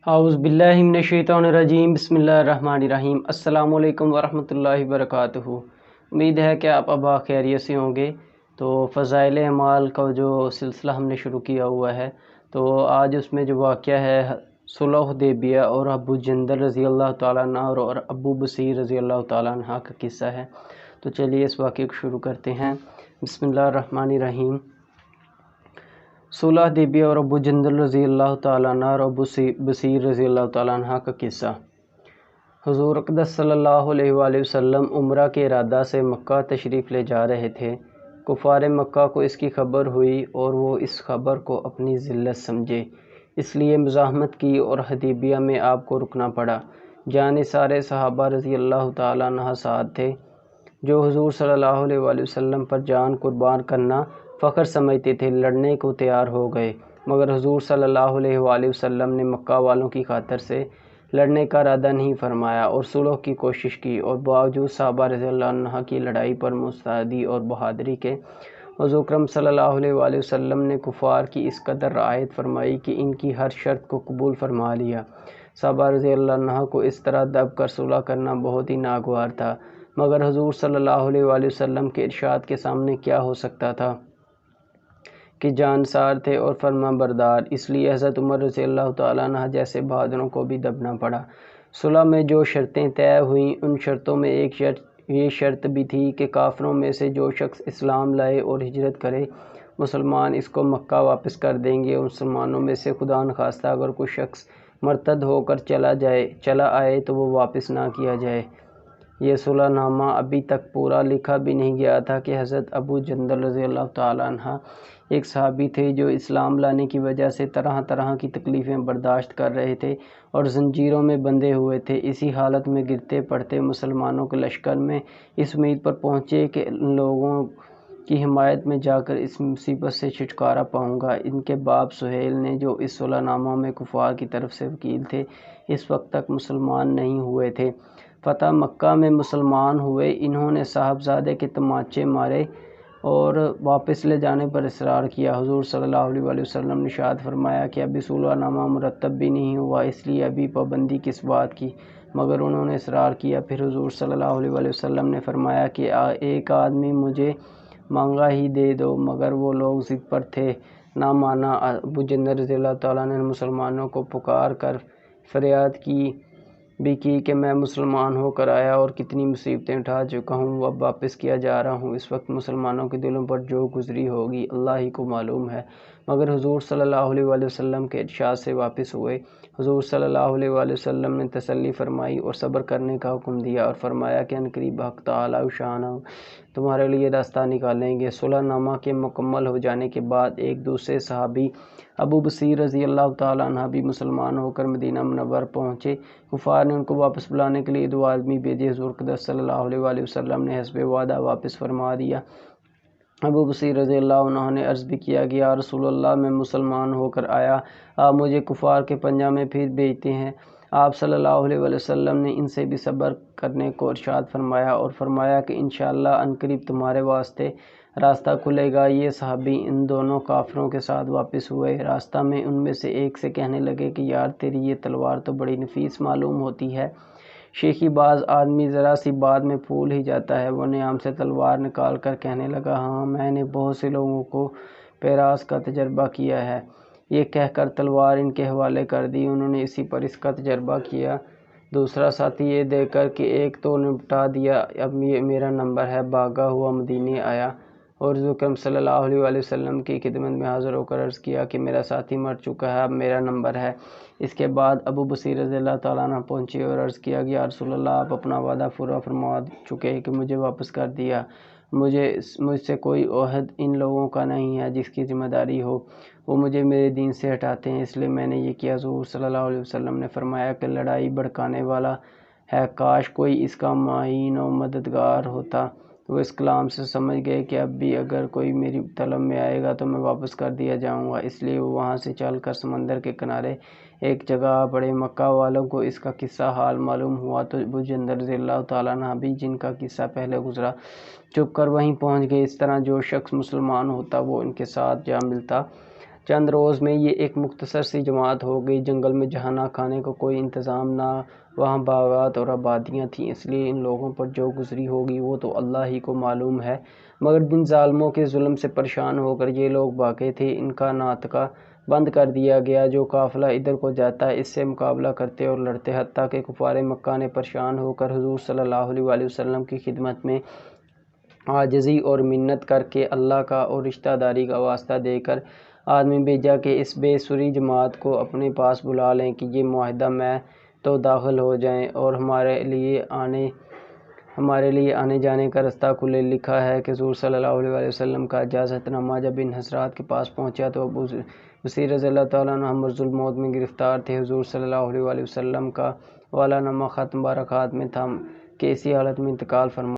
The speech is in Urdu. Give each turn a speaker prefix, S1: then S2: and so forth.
S1: اعوذ باللہ من الشیطان الرجیم، بسم اللہ الرحمن الرحیم۔ السلام علیکم ورحمۃ اللہ وبرکاتہ۔ امید ہے کہ آپ ابا خیریت سے ہوں گے۔ تو فضائل اعمال کا جو سلسلہ ہم نے شروع کیا ہوا ہے، تو آج اس میں جو واقعہ ہے صلح حدیبیہ اور ابو جندل رضی اللہ تعالیٰ عنہ اور ابو بصیر رضی اللہ تعالیٰ عنہ کا قصہ ہے۔ تو چلیے اس واقعے کو شروع کرتے ہیں۔ بسم اللہ الرحمن الرحیم۔ صلح حدیبیہ اور ابو جندل رضی اللہ تعالیٰ عنہ اور ابو بصیر رضی اللہ تعالیٰ عنہ کا قصہ۔ حضور اقدس صلی اللہ علیہ وآلہ وسلم عمرہ کے ارادہ سے مکہ تشریف لے جا رہے تھے۔ کفار مکہ کو اس کی خبر ہوئی اور وہ اس خبر کو اپنی ذلت سمجھے، اس لیے مزاحمت کی اور حدیبیہ میں آپ کو رکنا پڑا۔ جانے سارے صحابہ رضی اللہ تعالیٰ عنہ ساتھ تھے، جو حضور صلی اللہ علیہ وآلہ وسلم پر جان قربان کرنا فخر سمجھتے تھے، لڑنے کو تیار ہو گئے، مگر حضور صلی اللہ علیہ وآلہ وسلم نے مکہ والوں کی خاطر سے لڑنے کا ارادہ نہیں فرمایا اور صلح کی کوشش کی، اور باوجود صحابہ رضی اللہ عنہ کی لڑائی پر مستعدی اور بہادری کے، حضور اکرم صلی اللہ علیہ وآلہ وسلم نے کفار کی اس قدر رعایت فرمائی کہ ان کی ہر شرط کو قبول فرما لیا۔ صحابہ رضی اللہ عنہ کو اس طرح دب کر صلح کرنا بہت ہی ناگوار تھا، مگر حضور صلی اللہ علیہ وآلہ وسلم کے ارشاد کے سامنے کیا ہو سکتا تھا کہ جانسار تھے اور فرما بردار، اس لیے حضرت عمر رضی اللہ تعالیٰ عنہ جیسے بہادروں کو بھی دبنا پڑا۔ صلح میں جو شرطیں طے ہوئیں، ان شرطوں میں ایک یہ شرط بھی تھی کہ کافروں میں سے جو شخص اسلام لائے اور ہجرت کرے، مسلمان اس کو مکہ واپس کر دیں گے، اور مسلمانوں میں سے خدا نخواستہ اگر کوئی شخص مرتد ہو کر چلا آئے تو وہ واپس نہ کیا جائے۔ یہ صلح نامہ ابھی تک پورا لکھا بھی نہیں گیا تھا کہ حضرت ابو جندل رضی اللہ تعالیٰ عنہ ایک صحابی تھے جو اسلام لانے کی وجہ سے طرح طرح کی تکلیفیں برداشت کر رہے تھے اور زنجیروں میں بندھے ہوئے تھے۔ اسی حالت میں گرتے پڑتے مسلمانوں کے لشکر میں اس امید پر پہنچے کہ ان لوگوں کی حمایت میں جا کر اس مصیبت سے چھٹکارا پاؤں گا۔ ان کے باپ سہیل نے، جو اس صلح نامہ میں کفار کی طرف سے وکیل تھے، اس وقت تک مسلمان نہیں ہوئے تھے۔ فتح مکہ میں مسلمان ہوئے۔ انہوں نے صاحبزادے کے تماچے مارے اور واپس لے جانے پر اصرار کیا۔ حضور صلی اللہ علیہ وآلہ وسلم نے ارشاد فرمایا کہ ابھی صلح نامہ مرتب بھی نہیں ہوا، اس لیے ابھی پابندی کس بات کی، مگر انہوں نے اصرار کیا۔ پھر حضور صلی اللہ علیہ وآلہ وسلم نے فرمایا کہ ایک آدمی مجھے مانگا ہی دے دو، مگر وہ لوگ ضد پر تھے، نہ مانا۔ ابو جندل رضی اللہ تعالیٰ نے مسلمانوں کو پکار کر فریاد بھی کی کہ میں مسلمان ہو کر آیا اور کتنی مصیبتیں اٹھا چکا ہوں، اب واپس کیا جا رہا ہوں۔ اس وقت مسلمانوں کے دلوں پر جو گزری ہوگی اللہ ہی کو معلوم ہے، مگر حضور صلی اللہ علیہ وآلہ وسلم کے ارشاد سے واپس ہوئے۔ حضور صلی اللہ علیہ وآلہ وسلم نے تسلی فرمائی اور صبر کرنے کا حکم دیا اور فرمایا کہ عنقریب حق تعالی شانہ تمہارے لیے راستہ نکالیں گے۔ صلح نامہ کے مکمل ہو جانے کے بعد ایک دوسرے صحابی ابو بصیر رضی اللہ تعالیٰ عنہ بھی مسلمان ہو کر مدینہ منور پہنچے۔ کفار نے ان کو واپس بلانے کے لیے 2 آدمی بھیجے۔ حضور اقدس صلی اللہ علیہ وآلہ وسلم نے حسب وعدہ واپس فرما دیا۔ ابو بصیر رضی اللہ عنہ نے عرض بھی کیا کہ یا رسول اللہ، میں مسلمان ہو کر آیا، آپ مجھے کفار کے پنجہ میں پھر بھیجتے ہیں۔ آپ صلی اللہ علیہ وآلہ وسلم نے ان سے بھی صبر کرنے کو ارشاد فرمایا اور فرمایا کہ انشاءاللہ عنقریب تمہارے واسطے راستہ کھلے گا۔ یہ صحابی ان دونوں کافروں کے ساتھ واپس ہوئے۔ راستہ میں ان میں سے ایک سے کہنے لگے کہ یار، تیری یہ تلوار تو بڑی نفیس معلوم ہوتی ہے۔ شیخی باز آدمی ذرا سی بات میں پھول ہی جاتا ہے۔ وہ نیام سے تلوار نکال کر کہنے لگا، ہاں، میں نے بہت سے لوگوں کو پیراس کا تجربہ کیا ہے۔ یہ کہہ کر تلوار ان کے حوالے کر دی۔ انہوں نے اسی پر اس کا تجربہ کیا۔ دوسرا ساتھی یہ دیکھ کر کہ ایک تو نپٹا دیا، اب یہ میرا نمبر ہے، بھاگا ہوا مدینے آیا اور حضور اکرم صلی اللہ علیہ وآلہ وسلم کی خدمت میں حاضر ہو کر عرض کیا کہ میرا ساتھی مر چکا ہے، اب میرا نمبر ہے۔ اس کے بعد ابو بصیر رضی اللہ تعالیٰ عنہ پہنچے اور عرض کیا کہ یا رسول اللہ، آپ اپنا وعدہ پورا فرما چکے کہ مجھے واپس کر دیا۔ مجھ سے کوئی عہد ان لوگوں کا نہیں ہے جس کی ذمہ داری ہو، وہ مجھے میرے دین سے ہٹاتے ہیں، اس لیے میں نے یہ کیا۔ حضور صلی اللہ علیہ وسلم نے فرمایا کہ لڑائی بھڑکانے والا ہے، کاش کوئی اس کا معین و مددگار ہوتا۔ وہ اس کلام سے سمجھ گئے کہ اب بھی اگر کوئی میری طلب میں آئے گا تو میں واپس کر دیا جاؤں گا، اس لیے وہ وہاں سے چل کر سمندر کے کنارے ایک جگہ آ پڑے۔ مکہ والوں کو اس کا قصہ حال معلوم ہوا تو ابو جندل رضی اللہ تعالیٰ عنہ بھی، جن کا قصہ پہلے گزرا، چپ کر وہیں پہنچ گئے۔ اس طرح جو شخص مسلمان ہوتا وہ ان کے ساتھ جا ملتا چند روز میں یہ ایک مختصر سی جماعت ہو گئی۔ جنگل میں جہاں نہ کھانے کا کوئی انتظام، نہ وہاں باغات اور آبادیاں تھیں، اس لیے ان لوگوں پر جو گزری ہوگی وہ تو اللہ ہی کو معلوم ہے، مگر جن ظالموں کے ظلم سے پریشان ہو کر یہ لوگ بھاگے تھے، ان کا ناطقہ بند کر دیا گیا۔ جو قافلہ ادھر کو جاتا اس سے مقابلہ کرتے اور لڑتے، حتیٰ کہ کفار مکہ نے پریشان ہو کر حضور صلی اللہ علیہ وآلہ وسلم کی خدمت میں عاجزی اور منت کر کے اللہ کا اور رشتہ داری کا واسطہ دے کر آدمی بھیجا کہ اس بے سری جماعت کو اپنے پاس بلا لیں کہ یہ معاہدہ میں تو داخل ہو جائیں، اور ہمارے لیے آنے جانے کا رستہ کھلے۔ لکھا ہے کہ حضور صلی اللہ علیہ وآلہ وسلم کا اجازت نامہ جب ان حضرات کے پاس پہنچا تو ابو بصیر رضی اللہ تعالیٰ عنہ مرض الموت میں گرفتار تھے۔ حضور صلی اللہ علیہ وآلہ وسلم کا حوالہ نامہ ختم برکات میں تھا کہ اسی حالت میں انتقال فرما